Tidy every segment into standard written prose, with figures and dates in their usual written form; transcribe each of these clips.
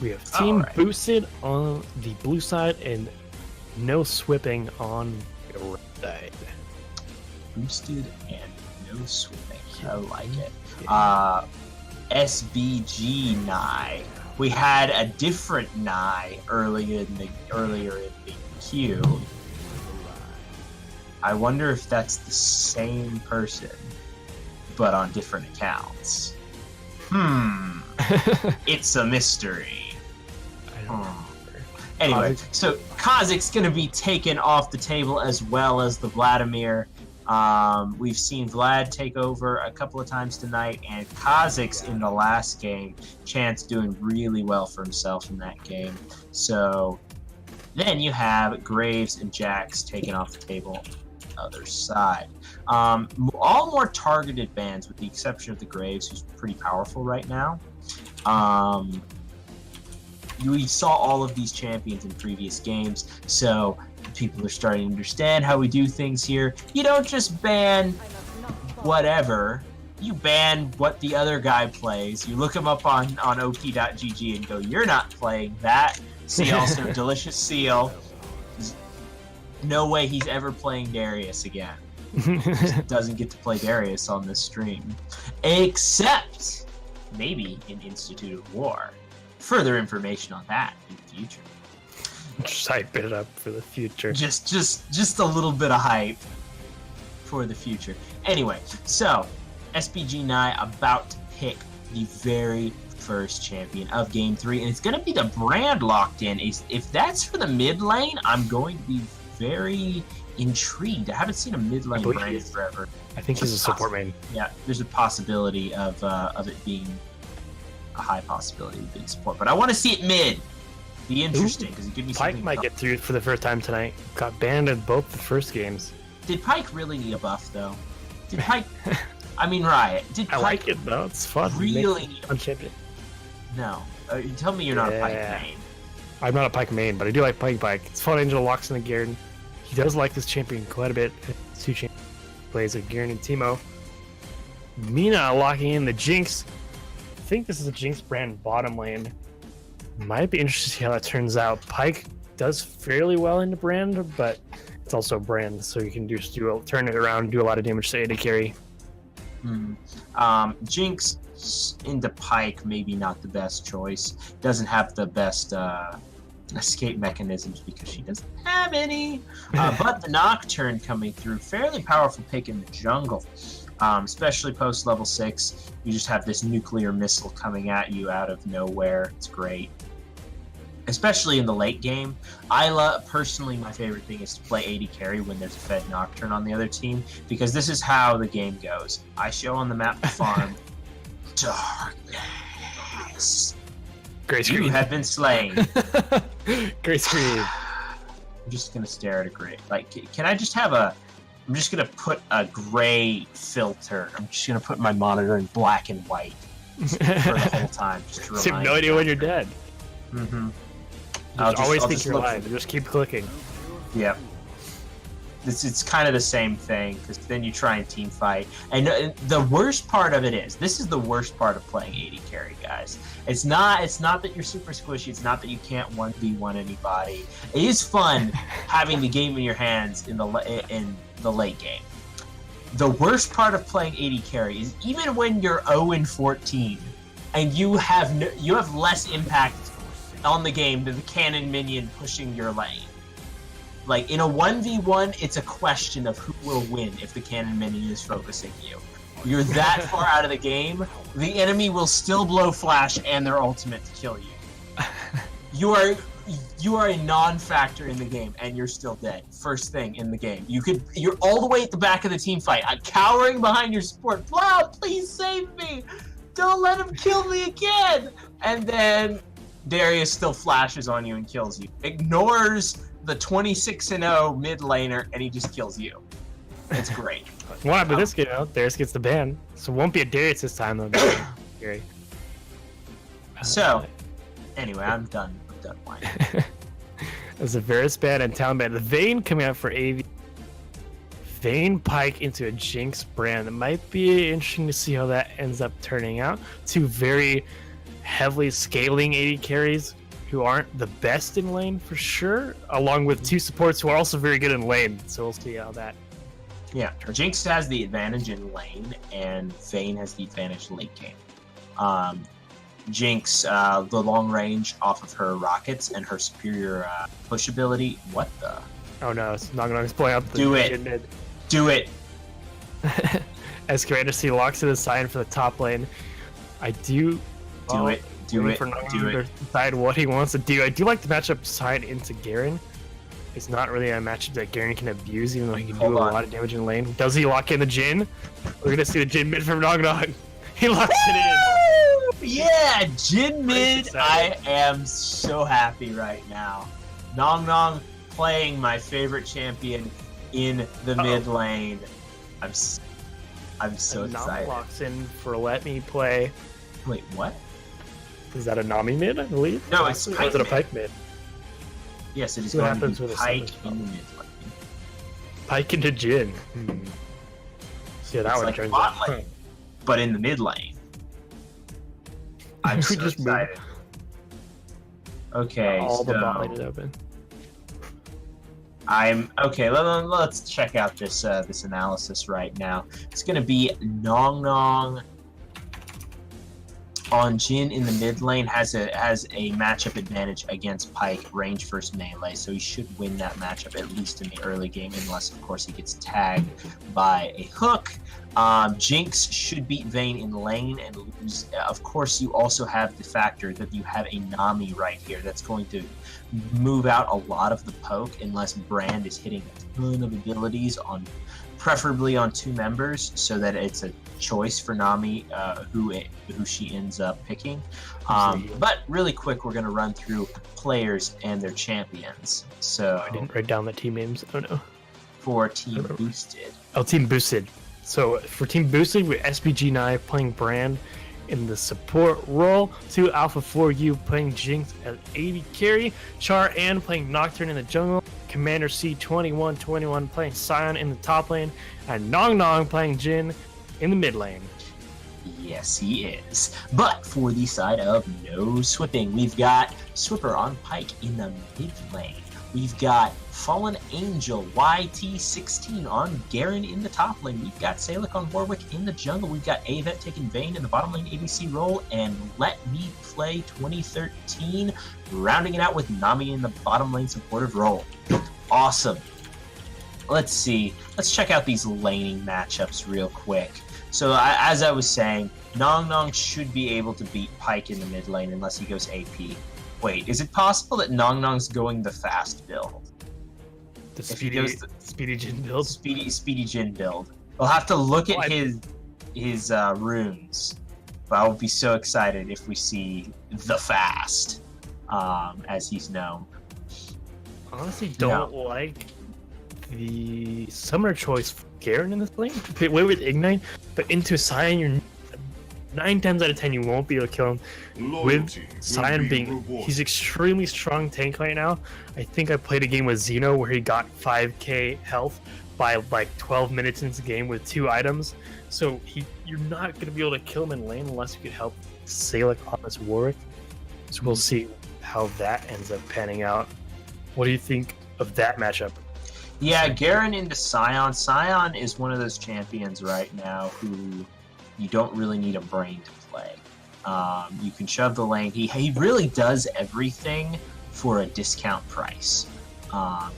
We have Team Boosted on the blue side and no Swipping on the red side. Boosted and no Swipping. I like it. SBG Nye. We had a different Nye earlier in the queue. I wonder if that's the same person, but on different accounts. It's a mystery. I don't remember. Anyway, so Kah'zix going to be taken off the table as well as the Vladimir. We've seen Vlad take over a couple of times tonight, and Kah'zix in the last game. Chance doing really well for himself in that game. So then you have Graves and Jax taken off the table on the other side. All more targeted bans with the exception of the Graves, who's pretty powerful right now. We saw all of these champions in previous games, so people are starting to understand how we do things here. You don't just ban whatever, you ban what the other guy plays. You look him up on op.gg and go, you're not playing that. See also Delicious Seal. No way he's ever playing Darius again. Just doesn't get to play Darius on this stream. Except maybe in Institute of War. Further information on that in the future. Just hype it up for the future. Just a little bit of hype for the future. Anyway, so SBG Nye about to pick the very first champion of Game 3, and it's going to be the brand locked in. If that's for the mid lane, I'm going to be very intrigued. I haven't seen a mid lane brand forever. I think he's a support main. Yeah, there's a possibility of it being a high possibility of being support, but I want to see it mid. Be interesting because it gives me something. Pike might get through for the first time tonight. Got banned in both the first games. Did Pike really need a buff though? Did Pike? I mean Riot. Did Pike I like it though. It's fun. Really need a champion? No. You tell me you're not a Pike main. I'm not a Pike main, but I do like Pike. It's fun. Angel locks in the Garen. He does like this champion quite a bit. Two champions plays with Garen and Teemo. Mina locking in the Jinx. I think this is a Jinx brand bottom lane. Might be interested to see how that turns out. Pike does fairly well into brand, but it's also brand, so you can just turn it around, do a lot of damage to AD carry. Jinx into Pike, maybe not the best choice. Doesn't have the best escape mechanisms because she doesn't have any. But the Nocturne coming through, fairly powerful pick in the jungle. Especially post level 6, you just have this nuclear missile coming at you out of nowhere. It's great. Especially in the late game. Personally, my favorite thing is to play AD carry when there's a fed Nocturne on the other team, because this is how the game goes. I show on the map the farm. Darkness. Great screen. You have been slain. Great screen. I'm just gonna stare at a gray. Like, can I just have a... I'm just gonna put a gray filter. I'm just gonna put my monitor in black and white for the whole time. Just to you have no idea when you're dead. I'll always think you're alive. Just keep clicking. Yep. It's kind of the same thing, because then you try and team fight. And the worst part of it is, this is the worst part of playing AD carry, guys. It's not that you're super squishy. It's not that you can't 1v1 anybody. It is fun having the game in your hands in the late game. The worst part of playing AD carry is even when you're 0-14 and you have less impact on the game than the cannon minion pushing your lane. Like, in a 1v1, it's a question of who will win if the cannon minion is focusing you. You're that far out of the game, the enemy will still blow flash and their ultimate to kill you. You are a non-factor in the game, and you're still dead. First thing in the game. You're all the way at the back of the team fight. I'm cowering behind your support. Wow, please save me! Don't let him kill me again! And then Darius still flashes on you and kills you. Ignores the 26-0 mid laner, and he just kills you. It's great. What happened this game out? Darius gets the ban. So it won't be a Darius this time, though. Scary. So, anyway, I'm done. Whining. There's a Varus ban and Talon ban. The Vayne coming out for AV. Vayne Pike into a Jinx brand. It might be interesting to see how that ends up turning out. Two very heavily scaling AD carries who aren't the best in lane for sure, along with 2 supports who are also very good in lane. So we'll see how that. Yeah, Jinx has the advantage in lane, and Vayne has the advantage late game. Jinx, the long range off of her rockets and her superior push ability. What the? Oh no, it's not going to explain out the Do it. mid. Do it. As Commander C locks in the sign for the top lane, I do. Do it. Do it. For Do to it. decide what he wants to do. I do like the matchup side into Garen. It's not really a matchup that Garen can abuse, even though he can do a lot of damage in lane. Does he lock in the Jhin? We're gonna see the Jhin mid from Nog Nog. He locks it in. Yeah, Jhin mid. I am so happy right now. Nog Nog playing my favorite champion in the mid lane. I'm so excited. Locks in for let me play. Wait, what? Is that a Nami mid, I believe? No, it's Or is it a Pike mid? Yes, it is What going to happens be with a Pike Salec? in the mid lane. Pike into Jhin. See how that It's one like turns bot out. lane, but in the mid lane. I'm We so just moved. excited. Okay, All the bot so lane is open. I'm okay. Let's check out this this analysis right now. It's gonna be Nog Nog on Jhin in the mid lane has a matchup advantage against Pike range versus melee, so he should win that matchup at least in the early game, unless of course he gets tagged by a hook. Jinx should beat Vayne in lane and lose. Of course, you also have the factor that you have a Nami right here that's going to move out a lot of the poke unless Brand is hitting a ton of abilities on, preferably on 2 members, so that it's a choice for Nami who she ends up picking. But really quick, we're going to run through players and their champions. So I didn't write down the team names. Oh no. For Team Boosted. Oh, Team Boosted. So for Team Boosted, with SBG9 playing Brand in the support role, 2 Alpha 4U playing Jinx as AD carry, Char Ann playing Nocturne in the jungle, Commander C2121 playing Sion in the top lane, and Nog Nog playing Jhin in the mid lane. Yes, he is. But for the side of no Swipping, we've got Swipper on Pike in the mid lane. We've got Fallen Angel YT16 on Garen in the top lane. We've got Salec on Warwick in the jungle. We've got Avet taking Vayne in the bottom lane ADC role. And Let Me Play 2013 rounding it out with Nami in the bottom lane supportive role. Awesome. Let's see. Let's check out these laning matchups real quick. So as I was saying, Nog Nog should be able to beat Pike in the mid lane unless he goes AP. Wait, is it possible that Nog Nog's going the fast build? The speedy Jhin build. Speedy Jhin build. We'll have to look at his runes. But I will be so excited if we see the fast, as he's known. Honestly, don't like the summoner choice for Garen in this lane. Play away with Ignite, but into Sion, you're 9 times out of 10 you won't be able to kill him. With Sion being, he's extremely strong tank right now. I think I played a game with Xeno where he got 5k health by like 12 minutes into the game with 2 items. So you're not going to be able to kill him in lane unless you could help Salec on this Warwick. So we'll see how that ends up panning out. What do you think of that matchup? Yeah, Garen into Sion. Sion is one of those champions right now who you don't really need a brain to play. You can shove the lane. He really does everything for a discount price.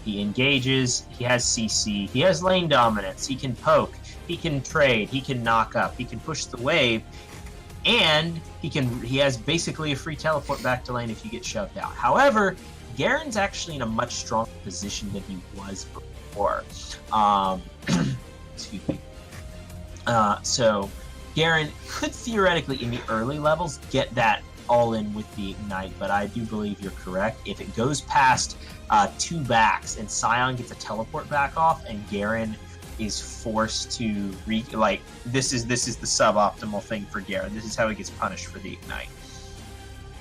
He engages, he has CC, he has lane dominance, he can poke, he can trade, he can knock up, he can push the wave, and he has basically a free teleport back to lane if you get shoved out. However, Garen's actually in a much stronger position than he was before. Excuse me. So Garen could theoretically, in the early levels, get that all in with the Ignite, but I do believe you're correct. If it goes past 2 backs and Sion gets a teleport back off and Garen is forced to this is the suboptimal thing for Garen. This is how he gets punished for the Ignite.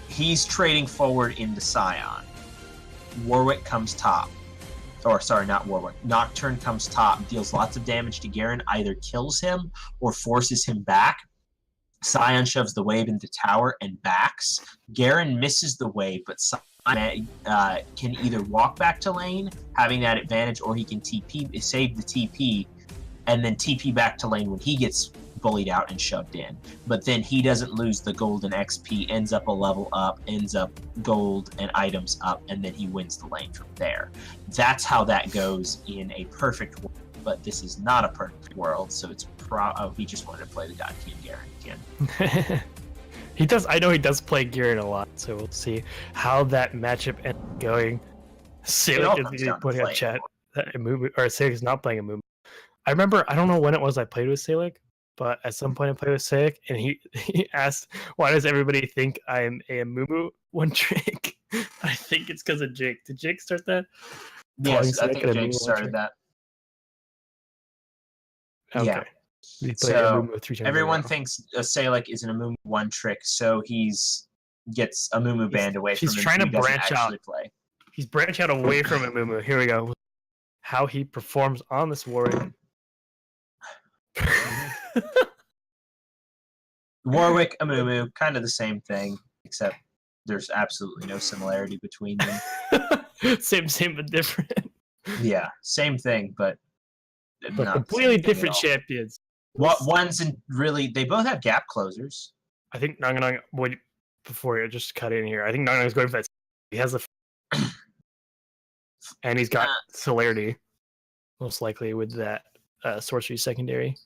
He's trading forward into Sion. Warwick comes top. Or sorry, not Warwick. Nocturne comes top, deals lots of damage to Garen, either kills him or forces him back. Sion shoves the wave into tower and backs. Garen misses the wave, but Sion can either walk back to lane, having that advantage, or he can TP, save the TP, and then TP back to lane when he gets bullied out and shoved in. But then he doesn't lose the gold and XP, ends up a level up, ends up gold and items up, and then he wins the lane from there. That's how that goes in a perfect world, but this is not a perfect world, so it's he just wanted to play the God King Garen again. He does. I know he does play Garen a lot, so we'll see how that matchup ends up going. Salec is putting up chat that Amumu, or Salec is not playing Amumu. I remember, I don't know when it was I played with Salec, but at some point I played with Salec, and he asked, "Why does everybody think I'm a Amumu one trick?" I think it's because of Jake. Did Jake start that? Yes, I think Jake started that. Okay. Yeah. So everyone thinks Salec is an Amumu one trick, so gets Amumu banned away from him. He's trying to branch out. Play. He's branch out away from Amumu. Here we go. How he performs on this Warwick. Warwick, Amumu, kind of the same thing, except there's absolutely no similarity between them. same but different. Yeah, same thing, but not completely different champions. One's in really, they both have gap closers. I think Nang, wait, before you just cut in here, I think Nang is going for that. He has and he's got celerity, most likely with that sorcery secondary.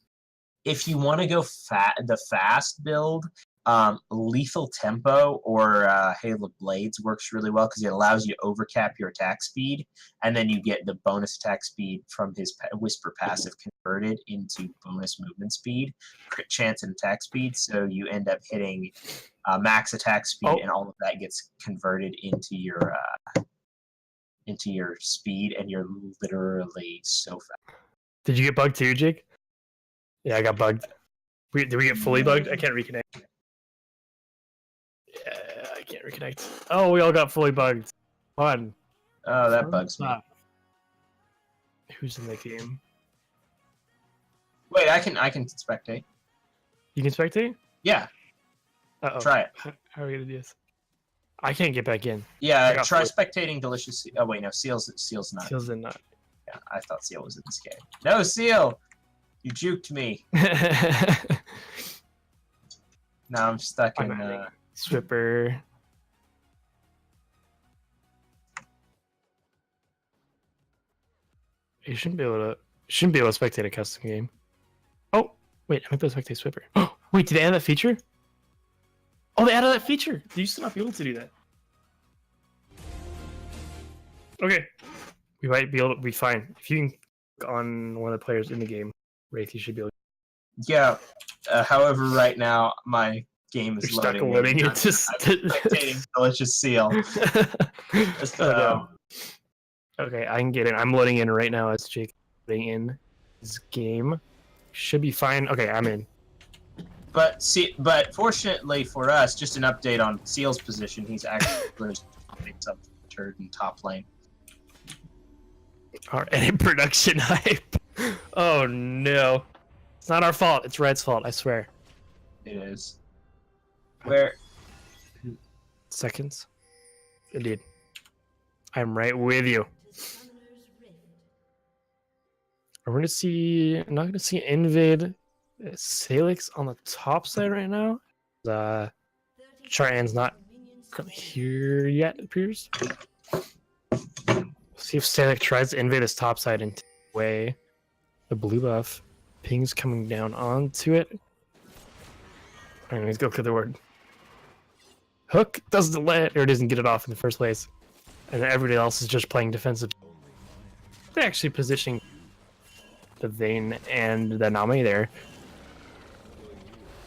If you want to go the fast build, Lethal Tempo or Hail of Blades works really well because it allows you to overcap your attack speed, and then you get the bonus attack speed from his Whisper passive converted into bonus movement speed, crit chance, and attack speed. So you end up hitting max attack speed, and all of that gets converted into your speed, and you're literally so fast. Did you get bugged too, Jake? Yeah, I got bugged. Did we get fully bugged? I can't reconnect. Yeah, I can't reconnect. Oh, we all got fully bugged. Fun. Oh, that bugs me. Who's in the game? Wait, I can spectate. You can spectate? Yeah. Try it. How are we gonna do this? I can't get back in. Yeah, try spectating Delicious. Oh wait, no, Seal's not. Seal's in not. Yeah, I thought Seal was in this game. No, Seal, you juked me. Now I'm stuck in Swipper. You shouldn't be able to spectate a custom game. Oh wait, I might be able to spectate Swipper. Oh wait, did they add that feature? Oh, they added that feature. They used to not be able to do that. Okay, we might be able to be fine if you can click on one of the players in the game. Wraith, you should be able to. Yeah. However, right now my game is loading. You're stuck spectating Delicious Seal. Okay, I can get in. I'm loading in right now as Jake loading in his game. Should be fine. Okay, I'm in. But fortunately for us, just an update on Seal's position. He's actually some turd in top lane. Our edit production hype. Oh no. It's not our fault. It's Red's fault, I swear. It is. Where? Seconds? Indeed. I'm right with you. I'm not going to see Invid. Salec's on the top side right now. Chartan's not currently here yet, it appears. See if Salec tries to invade his top side and take away the blue buff. Ping's coming down onto it. Alright, let's go clear the word. Hook doesn't let, or doesn't get it off in the first place. And everybody else is just playing defensive. They're actually positioning the Vayne and the Nami there.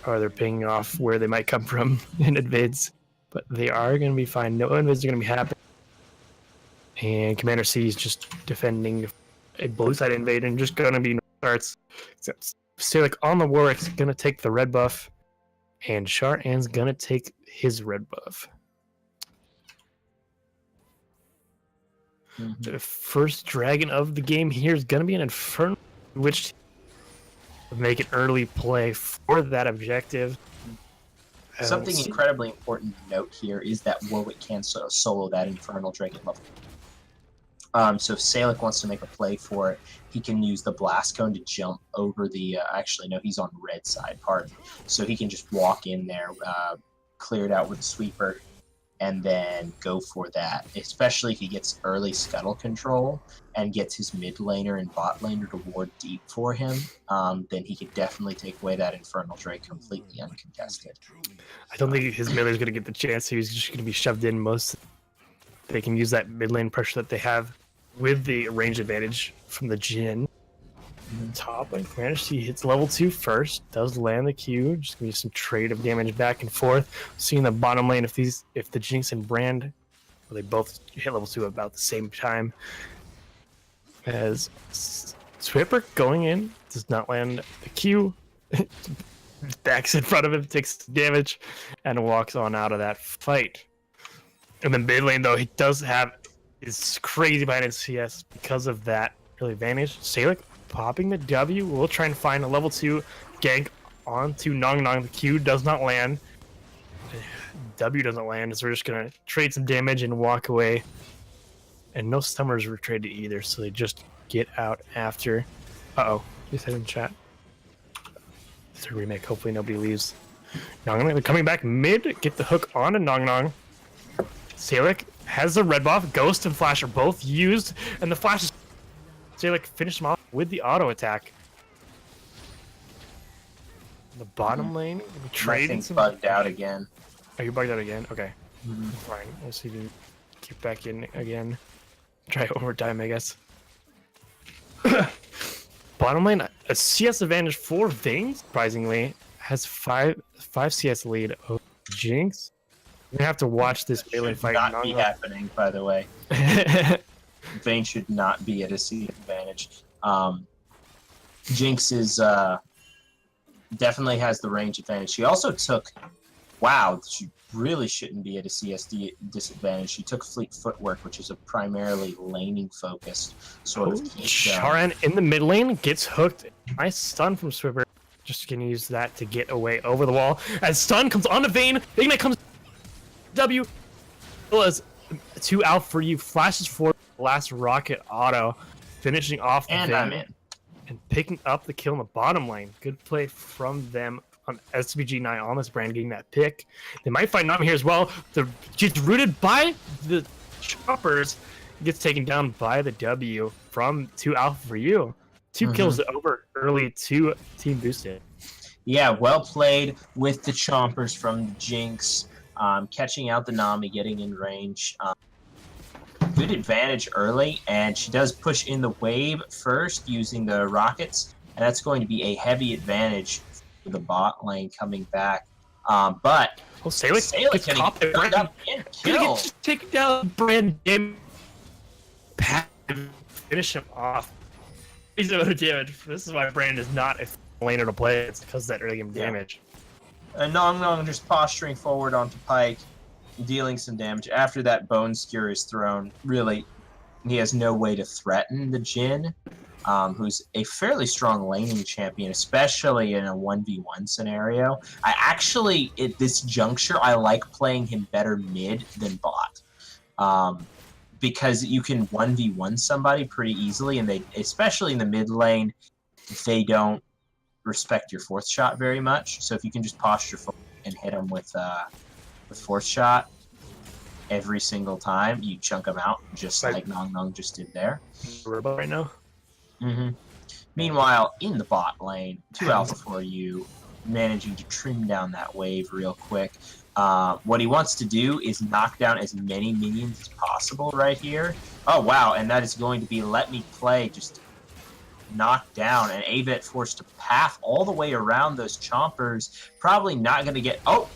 Or they're pinging off where they might come from in invades. But they are going to be fine. No invades are going to be happening. And Commander C is just defending a blue side invade and just going to be no starts. Except Salec on the Warwick's going to take the red buff. And Chartan's going to take his red buff. Mm-hmm. The first dragon of the game here is going to be an Inferno, which make an early play for that objective. Something incredibly important to note here is that Warwick can solo that Infernal Drake at level. So if Salec wants to make a play for it, he can use the Blast Cone to jump over the... actually, no, he's on red side, pardon. So he can just walk in there, clear it out with a sweeper, and then go for that. Especially if he gets early scuttle control and gets his mid laner and bot laner to ward deep for him, then he could definitely take away that Infernal Drake completely uncontested. I don't think his mid laner's going to get the chance. He's just going to be shoved in most. They can use that mid lane pressure that they have with the range advantage from the Jhin. Top lane Commanders, he hits level 2 first, does land the Q, just gonna be some trade of damage back and forth. Seeing the bottom lane, if the Jinx and Brand, well, they both hit level 2 about the same time. As Swipper going in, does not land the Q, backs in front of him, takes damage, and walks on out of that fight. And then mid lane though, he does have his crazy behind his CS because of that early advantage. Salec popping the W. We'll try and find a level 2 gank onto Nong Nong. The Q does not land. W doesn't land, so we're just going to trade some damage and walk away. And no stummers were traded either, so they just get out after. Uh-oh. He said in chat. It's a remake. Hopefully nobody leaves. Nong Nong, they're coming back mid. Get the hook on to Nong Nong. Salec has the red buff. Ghost and Flash are both used, and the Flash is... Salec finished him off with the auto attack. The bottom lane, we trading some... bugged out again. Are you bugged out again? Okay. Fine. We'll see if you get back in again. Try it one more time, I guess. Bottom lane, a CS advantage for Vayne, surprisingly, has 5 CS lead over Jinx. We're gonna have to watch this melee fight. Not be happening, by the way. Vayne should not be at a CS advantage. Jinx is definitely has the range advantage. She also took... Wow, she really shouldn't be at a CSD disadvantage. She took Fleet Footwork, which is a primarily laning focused sort of key. Charan in the mid lane gets hooked. Nice stun from Swipper. Just gonna use that to get away over the wall. As stun comes onto Vayne, Ignite comes W. As 2 out for you. Flashes for last rocket auto, finishing off the Vayne and picking up the kill in the bottom lane. Good play from them on SBG9 on this Brand, getting that pick. They might find Nami here as well. Gets rooted by the choppers. Gets taken down by the W from 2 alpha for you. 2 kills over early, 2 team boosted. Yeah, well played with the chompers from the Jinx. Catching out the Nami, getting in range. Good advantage early, and she does push in the wave first using the rockets, and that's going to be a heavy advantage for the bot lane coming back. But Salec gets top there. up and killed. Just take down Brand, finish him off. He's a bit damage. This is why Brand is not a laner to play. It's because of that early game damage. And Nong Nong just posturing forward onto Pyke, dealing some damage. After that Bone Skewer is thrown, really, he has no way to threaten the Jhin, who's a fairly strong laning champion, especially in a 1v1 scenario. I actually, at this juncture, I like playing him better mid than bot. Because you can 1v1 somebody pretty easily, and they, especially in the mid lane, they don't respect your 4th shot very much. So if you can just posture forward and hit them with 4th shot every single time, you chunk them out, just like Nong Nong just did there. Robot right now. Meanwhile, in the bot lane, 2 alpha for you, managing to trim down that wave real quick. What he wants to do is knock down as many minions as possible right here. Oh wow, and that is going to be Let Me Play, just knocked down, and Avet forced to path all the way around those chompers. Probably not going to get... Oh!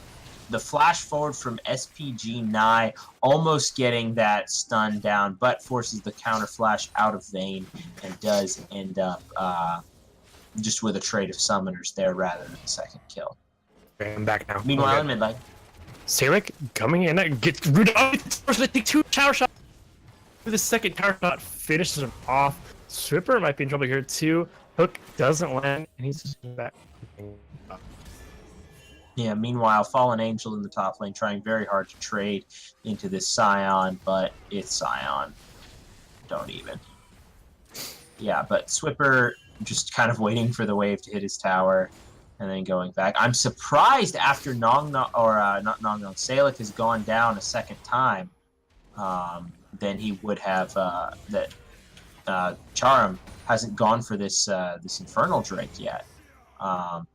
The flash forward from SPG Nye, almost getting that stun down, but forces the counter flash out of Vayne, and does end up just with a trade of summoners there rather than a second kill. I'm back now. Meanwhile, in mid lane, Salec coming in, gets rooted up. First, they take 2 tower shots. The second tower shot finishes him off. Swipper might be in trouble here too. Hook doesn't land, and he's just back. Yeah, meanwhile, Fallen Angel in the top lane trying very hard to trade into this Scion, but it's Scion. Don't even. Yeah, but Swipper just kind of waiting for the wave to hit his tower and then going back. I'm surprised after not Salec has gone down a second time, then he would have that Charum hasn't gone for this this Infernal Drake yet.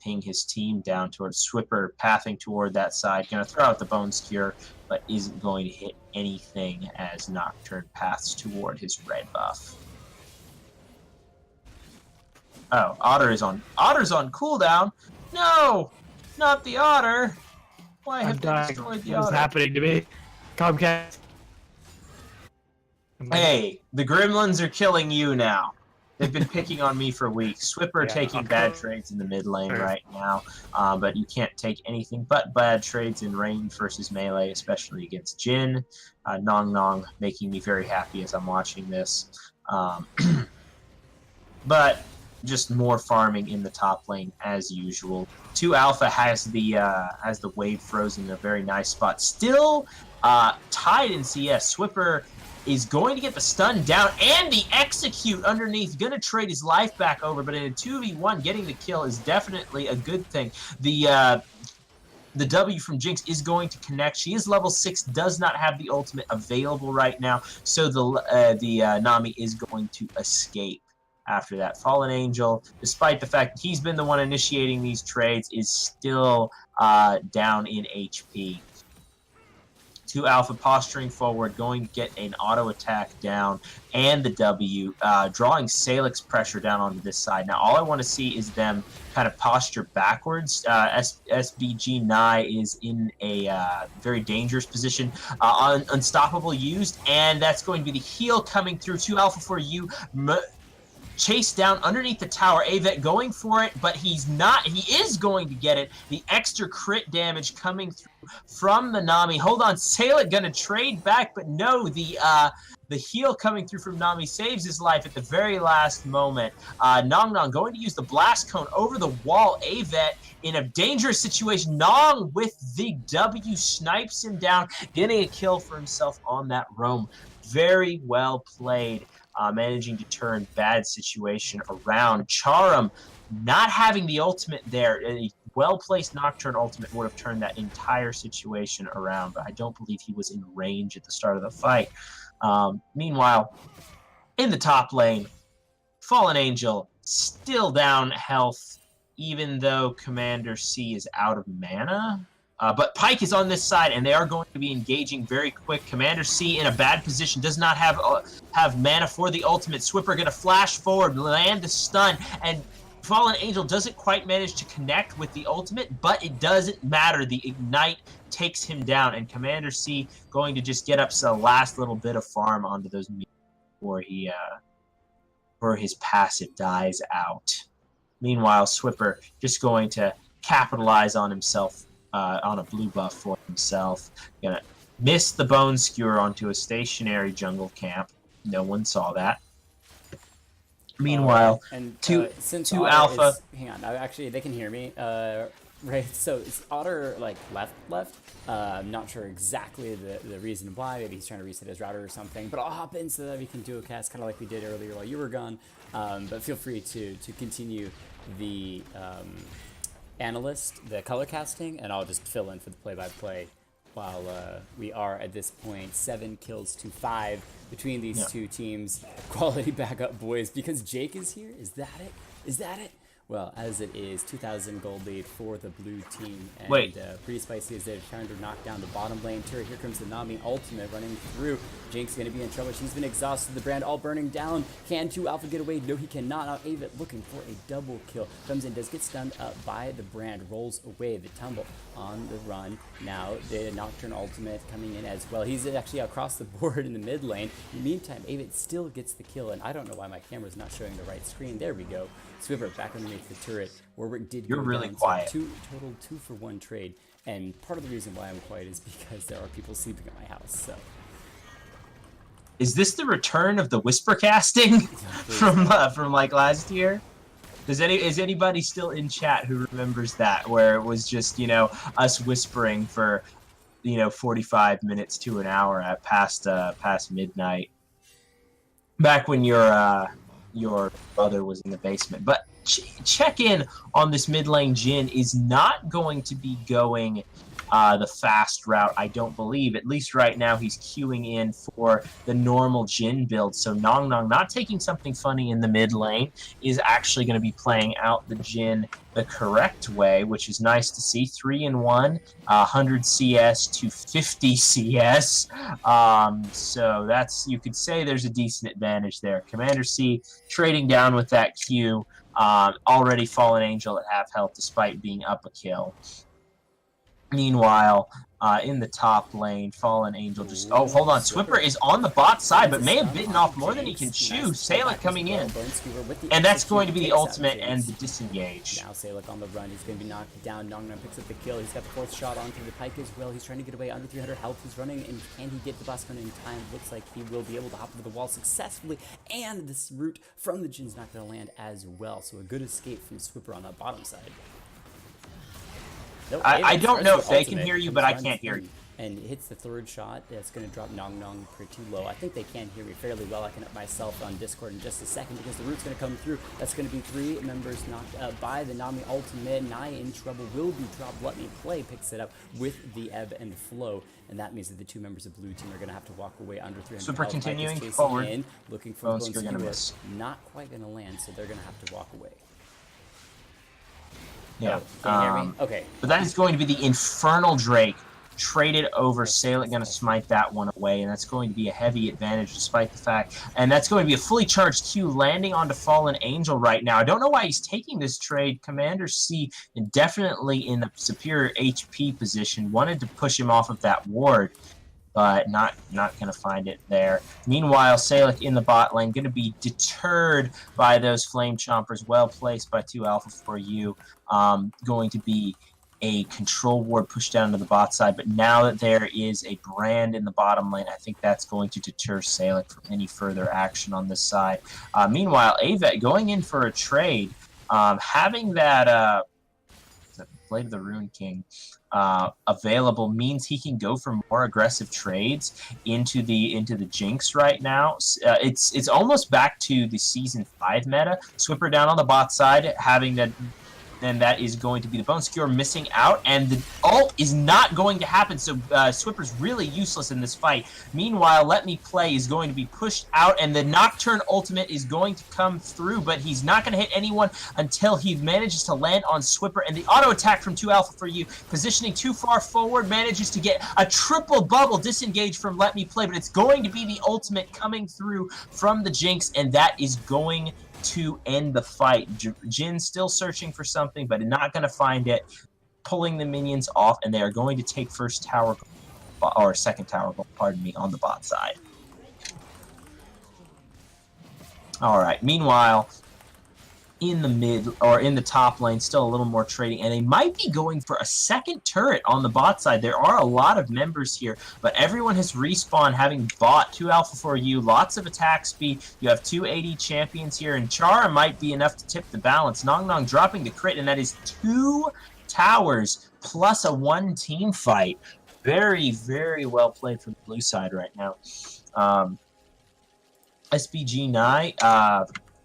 Ping his team down towards Swipper, pathing toward that side. Going to throw out the Bone Skewer, but isn't going to hit anything as Nocturne paths toward his red buff. Oh, Otter's on cooldown. No, not the Otter. Why have they destroyed the Otter? What's happening to me? Comcast. Hey, the Gremlins are killing you now. They've been picking on me for weeks. Swipper taking bad trades in the mid lane right now, but you can't take anything but bad trades in range versus melee, especially against Jhin. Nong Nong making me very happy as I'm watching this. But just more farming in the top lane as usual. 2 Alpha has the wave frozen in a very nice spot. Still tied in CS. Swipper is going to get the stun down and the execute underneath. Gonna trade his life back over, but in a 2v1, getting the kill is definitely a good thing. The W from Jinx is going to connect. She is level 6, does not have the ultimate available right now, so the Nami is going to escape after that. Fallen Angel, despite the fact that he's been the one initiating these trades, is still down in HP. 2 Alpha posturing forward, going to get an auto attack down, and the W, drawing Salec's pressure down onto this side. Now, all I want to see is them kind of posture backwards. SBG Nye is in a very dangerous position. Unstoppable used, and that's going to be the heal coming through. 2 Alpha for you. Chased down underneath the tower. Avet going for it, but he's not. He is going to get it. The extra crit damage coming through from the Nami. Hold on, Salec gonna trade back, but no, the heal coming through from Nami saves his life at the very last moment. Nong Nong going to use the blast cone over the wall. Avet in a dangerous situation. Nong with the W snipes him down, getting a kill for himself on that roam. Very well played. Managing to turn bad situation around. Charum not having the ultimate there. A well-placed Nocturne ultimate would have turned that entire situation around, but I don't believe he was in range at the start of the fight. Meanwhile, in the top lane, Fallen Angel still down health, even though Commander C is out of mana. But Pyke is on this side, and they are going to be engaging very quick. Commander C in a bad position, does not have mana for the ultimate. Swipper going to flash forward, land the stun, and Fallen Angel doesn't quite manage to connect with the ultimate, but it doesn't matter. The Ignite takes him down, and Commander C going to just get up to the last little bit of farm onto those before his passive dies out. Meanwhile, Swipper just going to capitalize on himself. On a blue buff for himself. Gonna miss the Bone Skewer onto a stationary jungle camp. No one saw that. Meanwhile, two Alpha. Hang on, actually they can hear me. Right, so is Otter like left? I'm not sure exactly the reason why. Maybe he's trying to reset his router or something. But I'll hop in so that we can do a cast, kind of like we did earlier while you were gone. But feel free to continue the analyst, the color casting, and I'll just fill in for the play-by-play while we are at this point 7 kills to 5 between these two teams. Quality backup, boys, because Jake is here. Is that it? Is that it? Well, as it is, 2,000 gold lead for the blue team. And pretty spicy as they're trying to knock down the bottom lane turret. Here comes the Nami ultimate running through. Jinx going to be in trouble. She's been exhausted. The brand all burning down. Can 2 Alpha get away? No, he cannot. Now Avet looking for a double kill. Comes in, does get stunned up by the brand. Rolls away. The tumble on the run. Now the Nocturne ultimate coming in as well. He's actually across the board in the mid lane. In the meantime, Avet still gets the kill. And I don't know why my camera's not showing the right screen. There we go. Swipper back underneath the turret. Warwick did You're go really down, quiet. So total 2-for-1 trade. And part of the reason why I'm quiet is because there are people sleeping at my house. So is this the return of the whisper casting from like last year? Is anybody still in chat who remembers that, where it was just, you know, us whispering for, you know, 45 minutes to an hour at past midnight, back when your brother was in the basement? But check in on this mid lane. Jin is not going to be going the fast route, I don't believe. At least right now, he's queuing in for the normal Jin build. So Nong Nong, not taking something funny in the mid lane, is actually going to be playing out the Jin the correct way, which is nice to see. 3-in-1, 100 CS to 50 CS. So that's, you could say there's a decent advantage there. Commander C trading down with that Q. Already Fallen Angel at half health despite being up a kill. Meanwhile, in the top lane, Fallen Angel just... Oh, hold on. Swipper is on the bot side, but may have bitten off more than he can chew. Salec coming in. And that's going to be the ultimate and the disengage. Now Salec on the run. He's going to be knocked down. Nong Nong picks up the kill. He's got the fourth shot onto the pike as well. He's trying to get away under 300 health. He's running, and can he get the boss gun in time? Looks like he will be able to hop over the wall successfully. And this route from the Jin's not going to land as well. So a good escape from Swipper on that bottom side. Nope, I don't know if they can hear you, but I can't hear you. And hits the third shot. It's going to drop Nong Nong pretty low. I think they can hear me fairly well. I can up myself on Discord in just a second because the route's going to come through. That's going to be 3 members knocked out by the Nami ultimate. Nai in trouble will be dropped. Let Me Play picks it up with the ebb and flow. And that means that the 2 members of blue team are going to have to walk away under 300 Super health. continuing forward. In, looking for Bone Skewer. Miss. Not quite going to land, so they're going to have to walk away. Yeah. Can you hear me? Okay. But that is going to be the Infernal Drake traded over. Salec going to smite that one away, and that's going to be a heavy advantage despite the fact. And that's going to be a fully charged Q landing onto Fallen Angel right now. I don't know why he's taking this trade. Commander C, definitely in the superior HP position, wanted to push him off of that ward, but not going to find it there. Meanwhile, Salec in the bot lane, going to be deterred by those Flame Chompers, well placed by 2 Alpha for you. Going to be a control ward pushed down to the bot side, but now that there is a Brand in the bottom lane, I think that's going to deter Salec from any further action on this side. Meanwhile, Avet going in for a trade, having that Blade of the Rune King available means he can go for more aggressive trades into the Jinx right now. It's almost back to the Season 5 meta. Swipper down on the bot side, having that. Then that is going to be the Bone Skewer missing out, and the ult is not going to happen, so Swipper's really useless in this fight. Meanwhile, Let Me Play is going to be pushed out, and the Nocturne ultimate is going to come through, but he's not going to hit anyone until he manages to land on Swipper, and the auto attack from 2 Alpha for you, positioning too far forward, manages to get a triple bubble disengage from Let Me Play, but it's going to be the ultimate coming through from the Jinx, and that is going to end the fight. Jin still searching for something, but not going to find it. Pulling the minions off, and they are going to take first tower, or second tower, pardon me, on the bot side. All right. Meanwhile, in the mid or in the top lane, still a little more trading, and they might be going for a second turret on the bot side. There are a lot of members here, but everyone has respawned, having bought 2 Alpha for you, lots of attack speed. You have 2 AD champions here, and Chara might be enough to tip the balance. Nong Nong dropping the crit, and that is 2 towers plus a 1 team fight. Very, very well played from the blue side right now. SBG Nye,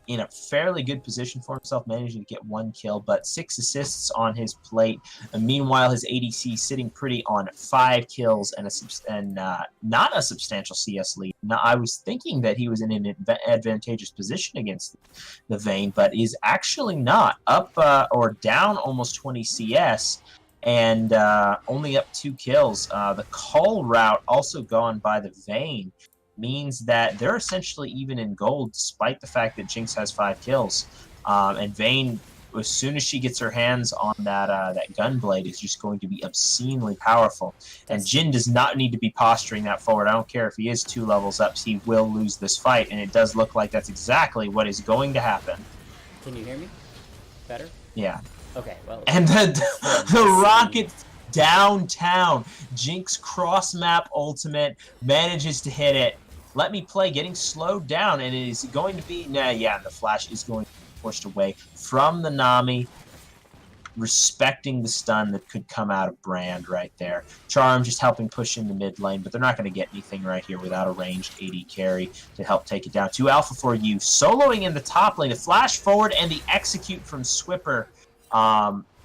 in a fairly good position for himself, managing to get 1 kill, but 6 assists on his plate. And meanwhile, his ADC sitting pretty on 5 kills and not a substantial CS lead. Now, I was thinking that he was in an advantageous position against the Vayne, but is actually not. Up or down almost 20 CS, and only up 2 kills. The call route also gone by the Vayne means that they're essentially even in gold, despite the fact that Jinx has 5 kills. And Vayne, as soon as she gets her hands on that Gunblade, is just going to be obscenely powerful. And Jin does not need to be posturing that forward. I don't care if he is 2 levels up, he will lose this fight, and it does look like that's exactly what is going to happen. Can you hear me better? Yeah. Okay, well... And the rocket downtown. Jinx cross-map ultimate manages to hit it. Let Me Play getting slowed down, and it is going to be... the flash is going to pushed away from the Nami, respecting the stun that could come out of Brand right there. Charm just helping push in the mid lane, but they're not going to get anything right here without a ranged AD carry to help take it down. 2 Alpha for you, soloing in the top lane, the flash forward and the execute from Swipper.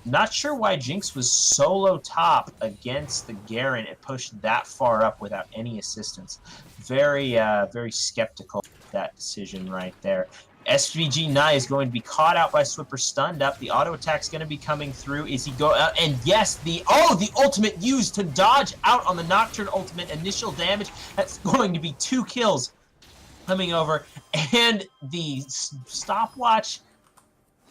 Not sure why Jinx was solo top against the Garen and pushed that far up without any assistance. Very skeptical of that decision right there. SVG Nye is going to be caught out by Swipper, stunned up. The auto attack's going to be coming through. Is he go? And yes, the ultimate used to dodge out on the Nocturne ultimate. Initial damage. That's going to be 2 kills coming over, and the stopwatch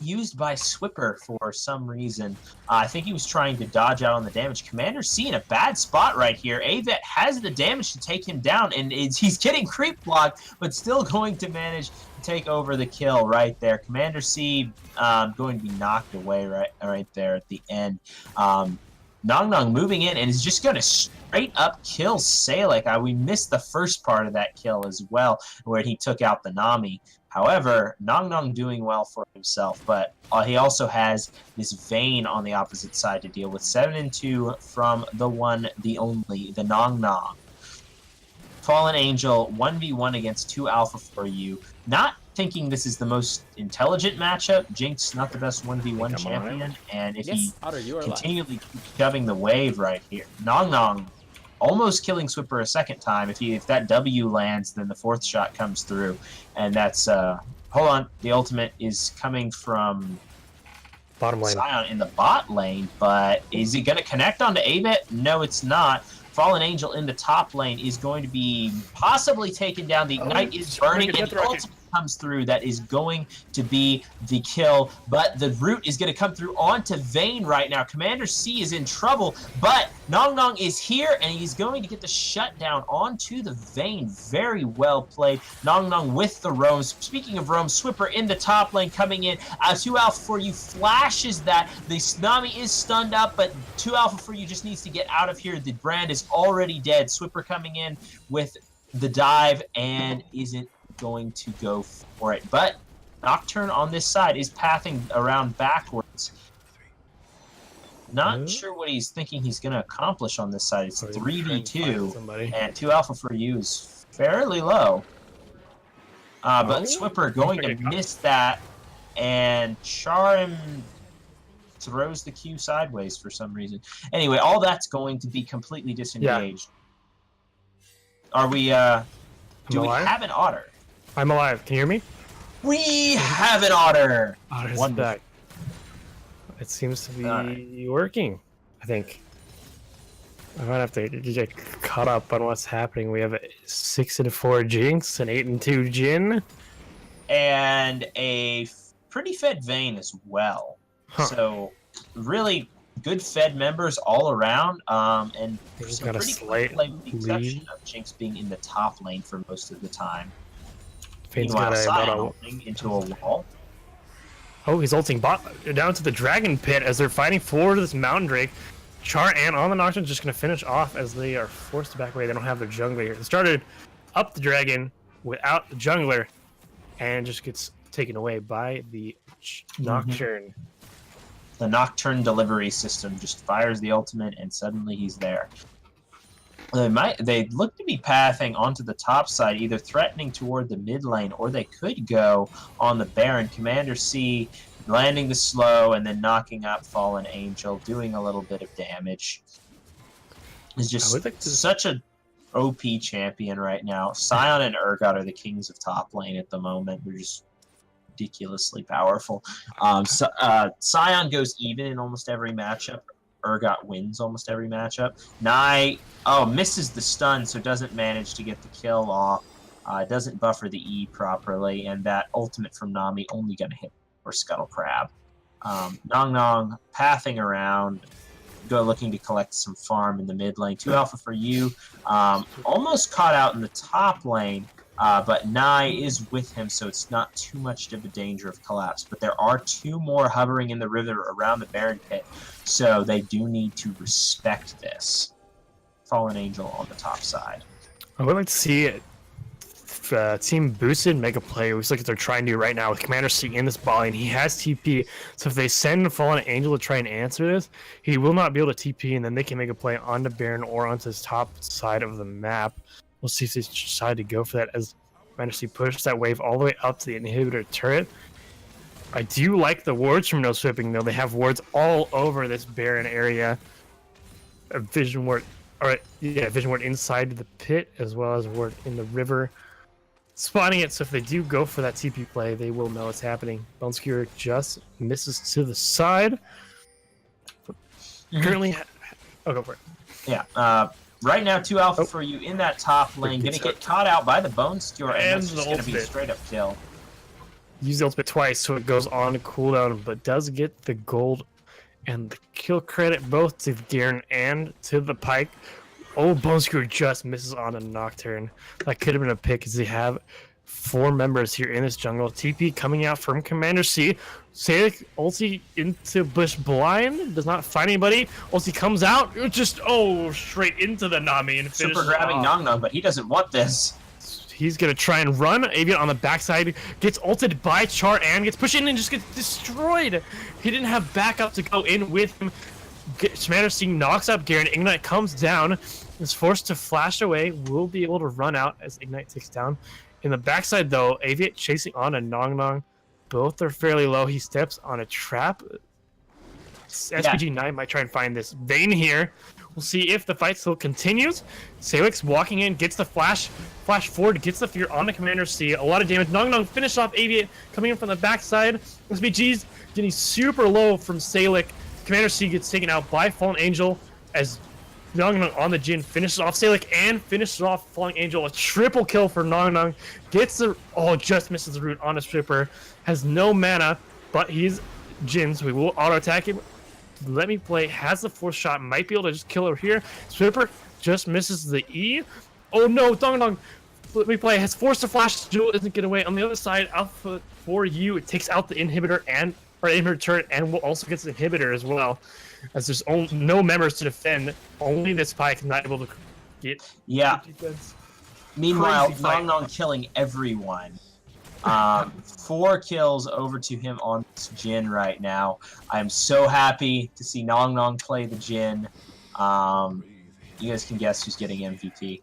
used by Swipper for some reason. I think he was trying to dodge out on the damage. Commander C in a bad spot right here. Avet has the damage to take him down, and he's getting creep blocked, but still going to manage to take over the kill right there. Commander C going to be knocked away right there at the end. Nong moving in and is just going to straight up kill Salec. We missed the first part of that kill as well, where he took out the Nami. However, Nong doing well for himself, but he also has this Vayne on the opposite side to deal with. 7 and 2 from the one, the only, the Nong. Fallen Angel, 1v1 against 2 Alpha for you. Not thinking this is the most intelligent matchup. Jinx, not the best 1v1 champion, and if he continually keeps shoving the wave right here. Nong almost killing Swipper a second time. If that W lands, then the 4th shot comes through, and that's hold on. The ultimate is coming from bottom lane. Sion in the bot lane, but is it going to connect onto Avet? No, it's not. Fallen Angel in the top lane is going to be possibly taken down. The Ignite is burning, and the ultimate comes through. That is going to be the kill, but the root is going to come through onto Vayne right now. Commander C is in trouble, but Nong is here, and he's going to get the shutdown onto the Vayne. Very well played. Nong with the roams. Speaking of roams, Swipper in the top lane coming in. 2 Alpha for you flashes that. The Tsunami is stunned up, but 2 Alpha for you just needs to get out of here. The Brand is already dead. Swipper coming in with the dive and isn't going to go for it, but Nocturne on this side is pathing around backwards. Not sure what he's thinking he's going to accomplish on this side. It's 3v2, and 2 Alpha for you is fairly low. But Swipper going to miss that, and Charim throws the Q sideways for some reason. Anyway, all that's going to be completely disengaged. Are we, do we have an otter? I'm alive. Can you hear me? We have an otter! Otter's back. It seems to be working, I think. I might have to get caught up on what's happening. We have a 6 and 4 Jinx, an 8 and 2 Jhin, and a pretty fed Vayne as well. So, really good fed members all around, and some got a slight with the exception of Jinx being in the top lane for most of the time. Vayne's got a into a wall. Oh, he's ulting bot down to the Dragon Pit as they're fighting for this Mountain Drake. Char and on the Nocturne just going to finish off as they are forced to back away. They don't have their jungler here. They started up the Dragon without the jungler and just gets taken away by the Nocturne. The Nocturne delivery system just fires the ultimate and suddenly he's there. They look to be pathing onto the top side, either threatening toward the mid lane, or they could go on the Baron. Commander C landing the slow and then knocking up Fallen Angel, doing a little bit of damage. Is just such a OP champion right now. Sion and Urgot are the kings of top lane at the moment. They're just ridiculously powerful. Sion goes even in almost every matchup. Urgot wins almost every matchup. Nye, misses the stun, so doesn't manage to get the kill off. Doesn't buffer the E properly, and that ultimate from Nami only going to hit for Scuttle Crab. Nong pathing around, looking to collect some farm in the mid lane. 2 Alpha for you. Almost caught out in the top lane, but Nye is with him, so it's not too much of a danger of collapse. But there are 2 more hovering in the river around the Baron Pit, so they do need to respect this. Fallen Angel on the top side. I would like to see it Team Boosted make a play. It looks like they're trying to right now with Commander C in this ball lane. He has TP, so if they send Fallen Angel to try and answer this, he will not be able to TP, and then they can make a play onto Baron or onto his top side of the map. We'll see if they decide to go for that as Commander C pushes that wave all the way up to the inhibitor turret. I do like the wards from No Swipping, though. They have wards all over this Baron area. A vision ward. Alright, yeah, vision ward inside the pit as well as ward in the river. Spotting it, so if they do go for that TP play, they will know what's happening. Bone Skewer just misses to the side. Currently, oh, go for it. Yeah, right now 2 alpha for you in that top lane. Gonna get caught out by the Bone Skewer, and that's just gonna be a straight up kill. Use the ultimate twice, so it goes on to cooldown, but does get the gold and the kill credit both to Garen and to the Pike. Oh, Bone Skewer just misses on a Nocturne. That could have been a pick, as they have 4 members here in this jungle. TP coming out from Commander C. Salec ulti into Bush blind, does not find anybody. Ulti comes out, just straight into the Nami and finishes Super grabbing Nong Nong, but he doesn't want this. He's gonna try and run. Avian on the backside gets ulted by Char and gets pushed in and just gets destroyed. He didn't have backup to go in with him. Commander C knocks up Garen. Ignite comes down. Is forced to flash away. Will be able to run out as Ignite takes down. In the backside though, Avian chasing on a Nong Nong. Both are fairly low. He steps on a trap. SPG9 might try and find this Vayne here. We'll see if the fight still continues. Salec's walking in, gets the flash forward, gets the fear on the Commander C. A lot of damage. Nong Nong finish off Aviate coming in from the backside. SPG's getting super low from Salec. Commander C gets taken out by Fallen Angel as Nong Nong on the Jhin finishes off Salec and finishes off Fallen Angel. A triple kill for Nong Nong. Gets the just misses the root on a stripper. Has no mana, but he's Jhin, so we will auto attack him. Let me play, has the 4th shot, might be able to just kill her here. Swipper just misses the E. Oh no, Dong Dong. Let me play, has forced a flash. Jewel isn't getting away. On the other side, Alpha for you, it takes out the inhibitor or inhibitor turret, and will also get the inhibitor as well. As there's no members to defend, only this Pike not able to get defense. Meanwhile, Nong Nong killing everyone. 4 kills over to him on this Jhin right now. I'm so happy to see Nong Nong play the Jhin. You guys can guess who's getting MVP.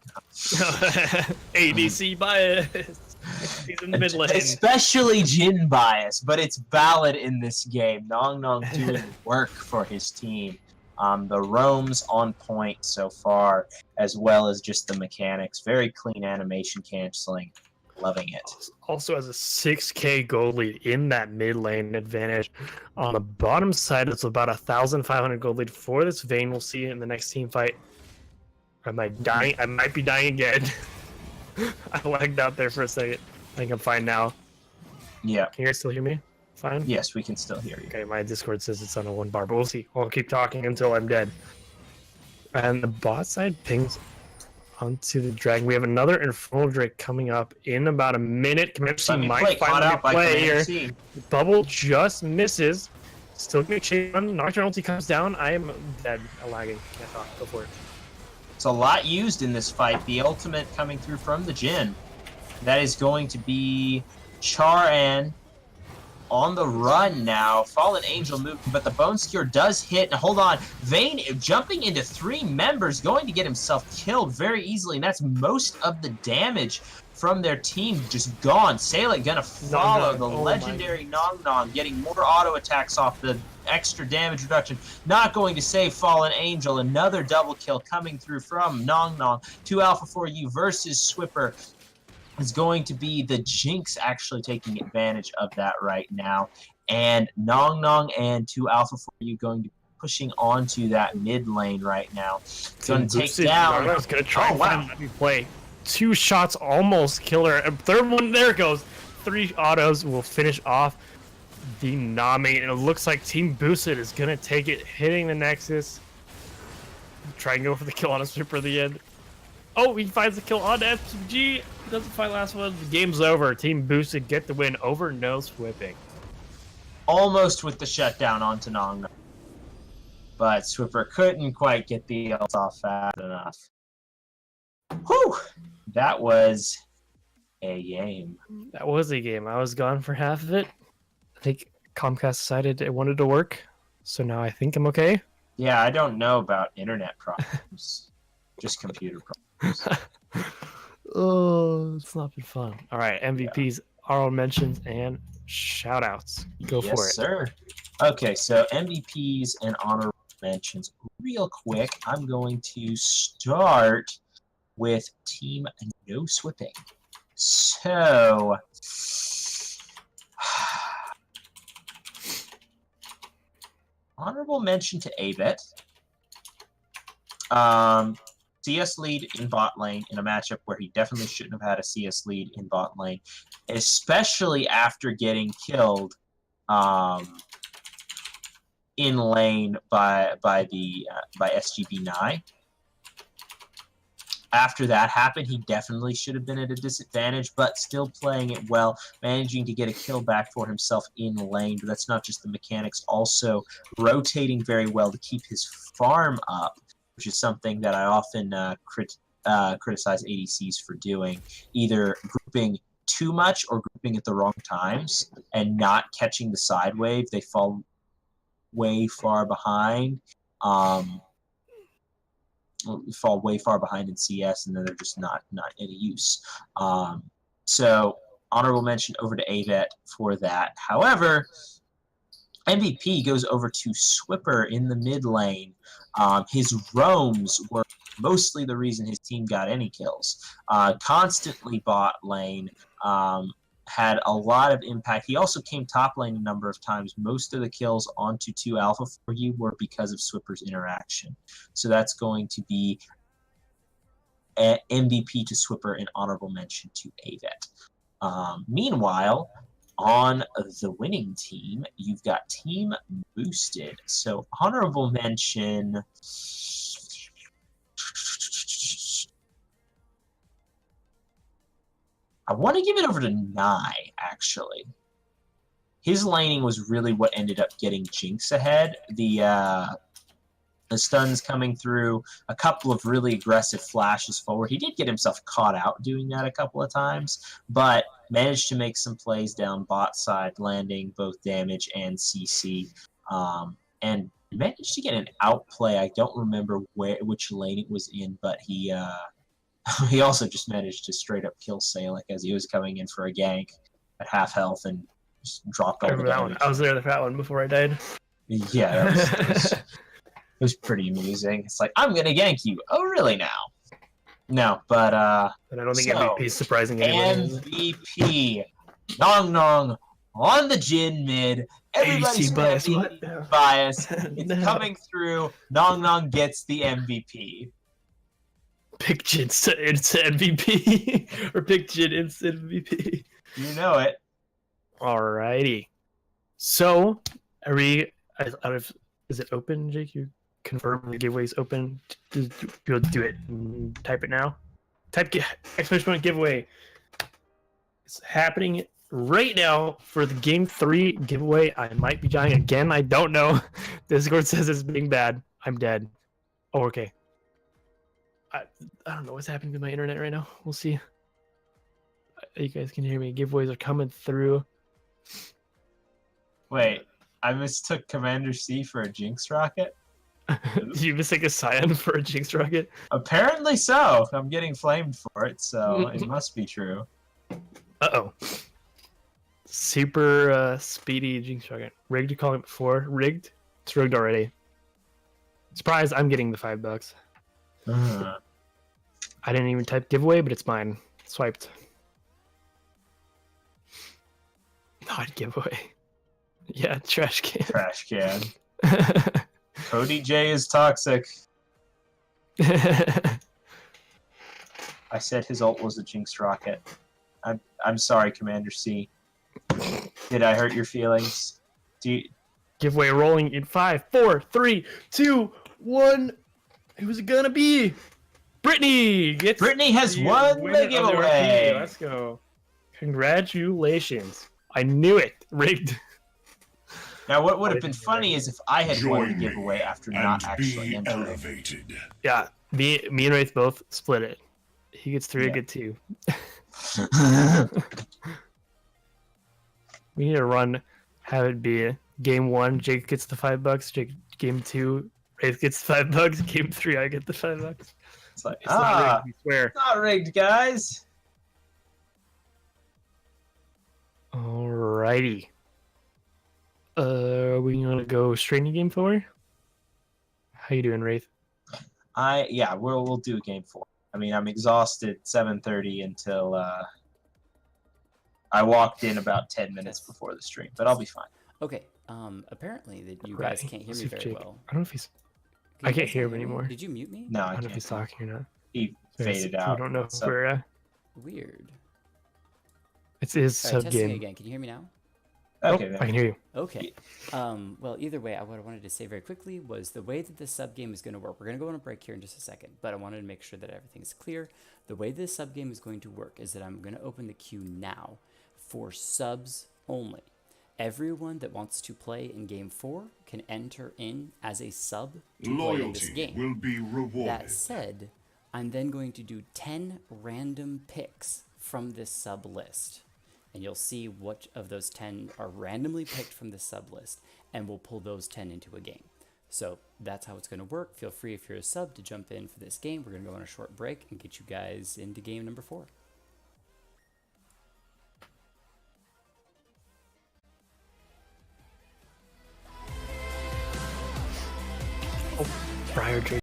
ADC bias. He's in the mid lane. Especially Jhin bias, but it's valid in this game. Nong Nong doing work for his team. The roams on point so far, as well as just the mechanics. Very clean animation canceling. Loving it. Also has a 6k gold lead in that mid lane advantage. On the bottom side, it's about 1,500 gold lead for this Vayne. We'll see it in the next team fight. Am I dying? I might be dying again. I lagged out there for a second. I think I'm fine now. Yeah. Can you guys still hear me? Fine? Yes, we can still hear you. Okay, my Discord says it's on a 1 bar, but we'll see. I'll keep talking until I'm dead. And the bot side pings onto the dragon. We have another Infernal Drake coming up in about a minute. Commander C might finally play here. Bubble just misses. Still gonna chase on. Nocturne ulti comes down. I am dead. Lagging. Can't talk. Go for it. It's a lot used in this fight. The ultimate coming through from the Jhin. That is going to be Charan on the run now. Fallen Angel moving, but the Bone Skewer does hit. Now, hold on. Vayne jumping into 3 members, going to get himself killed very easily, and that's most of the damage from their team just gone. Salec gonna follow the legendary Nong Nong, getting more auto attacks off the extra damage reduction. Not going to save Fallen Angel. Another double kill coming through from Nong Nong. 2 alpha for you versus Swipper. Is going to be the Jinx actually taking advantage of that right now. And Nong Nong and 2 alpha for you going to be pushing onto that mid lane right now. Going to take down. Nong Nong's going to try and let me play. 2 shots almost kill her. And 3rd one, there it goes. 3 autos will finish off the Nami. And it looks like Team Boosted is going to take it, hitting the Nexus. Try and go for the kill on a stripper at the end. Oh, he finds the kill on SPG. Doesn't find last one. The game's over. Team Boosted get the win over No Swipping. Almost with the shutdown onto Nong Nong. But Swipper couldn't quite get the ult off fast enough. Whew! That was a game. That was a game. I was gone for half of it. I think Comcast decided it wanted to work, so now I think I'm okay. Yeah, I don't know about internet problems, just computer problems. Oh, it's not been fun. All right, MVPs, honorable mentions, and shout-outs. Go Yes, for it. sir. Okay, so MVPs and honorable mentions. Real quick, I'm going to start with Team No Swipping. So, honorable mention to Avet. CS lead in bot lane in a matchup where he definitely shouldn't have had a CS lead in bot lane, especially after getting killed in lane by SGB Nye. After that happened, he definitely should have been at a disadvantage, but still playing it well, managing to get a kill back for himself in lane. But that's not just the mechanics, also rotating very well to keep his farm up, which is something that I often criticize ADCs for doing, either grouping too much or grouping at the wrong times and not catching the side wave. They fall way far behind. Fall way far behind in CS, and then they're just not any use. So honorable mention over to Avet for that. However, MVP goes over to Swipper in the mid lane. His roams were mostly the reason his team got any kills. Constantly bot lane, had a lot of impact. He also came top lane a number of times. Most of the kills onto 2 alpha for you were because of Swipper's interaction. So that's going to be a MVP to Swipper and honorable mention to Avet. Meanwhile, on the winning team, you've got Team Boosted. So honorable mention... I want to give it over to Nye, actually. His laning was really what ended up getting Jinx ahead. The stuns coming through, a couple of really aggressive flashes forward. He did get himself caught out doing that a couple of times, but managed to make some plays down bot side, landing both damage and CC, and managed to get an outplay. I don't remember which lane it was in, but he also just managed to straight up kill Salec as he was coming in for a gank at half health and just dropped all the Remember that damage. one? I was there for that one before I died. Yeah, it was pretty amusing. It's like, I'm gonna gank you. Oh, really now? No, but But I don't think MVP is surprising anyone. MVP, Nong Nong on the Jin mid. Everybody's bias. MVP bias. It's No. coming through. Nong Nong gets the MVP. Pick Jin instant MVP. Or pick Jin instant MVP. You know it. Alrighty. So, are we out of... Is it open, Jake? You confirm the giveaway's open? Do it. Type it now. Type exclamation point giveaway. It's happening right now for the Game 3 giveaway. I might be dying again. I don't know. Discord says it's being bad. I'm dead. Oh, okay. I don't know what's happening with my internet right now. We'll see. You guys can hear me. Giveaways are coming through. Wait, I mistook Commander C for a Jinx rocket? Did you mistake a Scion for a Jinx rocket? Apparently so. I'm getting flamed for it, so it must be true. Uh-oh. Super speedy Jinx rocket. Rigged, you call it before? Rigged? It's rigged already. Surprise, I'm getting the $5. I didn't even type giveaway, but it's mine. Swiped. Not giveaway. Yeah, trash can. Trash can. Cody J is toxic. I said his ult was a Jinx rocket. I'm sorry, Commander C. Did I hurt your feelings? Giveaway rolling in 5, 4, 3, 2, 1. Who's it gonna be? Brittany gets. Brittany has the won the winner of giveaway. RP. Let's go! Congratulations! I knew it. Rigged. Now, what would have been funny is if I had won the giveaway after not actually entering. Elevated. Yeah, me and Wraith both split it. He gets 3, I Yeah. get 2. We need to run, have it be game 1, Jake gets the $5. Game 2, Wraith gets $5. Game 3, I get the $5. It's like, It's not rigged, ah, we swear. not rigged, guys. Alrighty. We gonna go straight into game 4? How you doing, Wraith? Yeah, we'll do game 4. I mean, I'm exhausted 7:30 until I walked in about 10 minutes before the stream, but I'll be fine. Okay. Apparently that you guys can't hear me very well. I don't know if he's. Can I you can't guys hear not him anymore. Did you mute me? No, I I don't know if can't. he's talking or not. He So faded I out. don't know. So- Where, Weird. it's his All right, sub testing game. again. Can you hear me now? Okay, I can hear you. Okay. Well, either way, what I wanted to say very quickly was the way that this sub game is going to work. We're going to go on a break here in just a second, but I wanted to make sure that everything is clear. The way this sub game is going to work is that I'm going to open the queue now for subs only. Everyone that wants to play in game 4 can enter in as a sub to play in this game. Will be rewarded. That said, I'm then going to do 10 random picks from this sub list. And you'll see what of those 10 are randomly picked from the sub list, and we'll pull those 10 into a game. So that's how it's going to work. Feel free, if you're a sub, to jump in for this game. We're going to go on a short break and get you guys into game number 4. Briar J.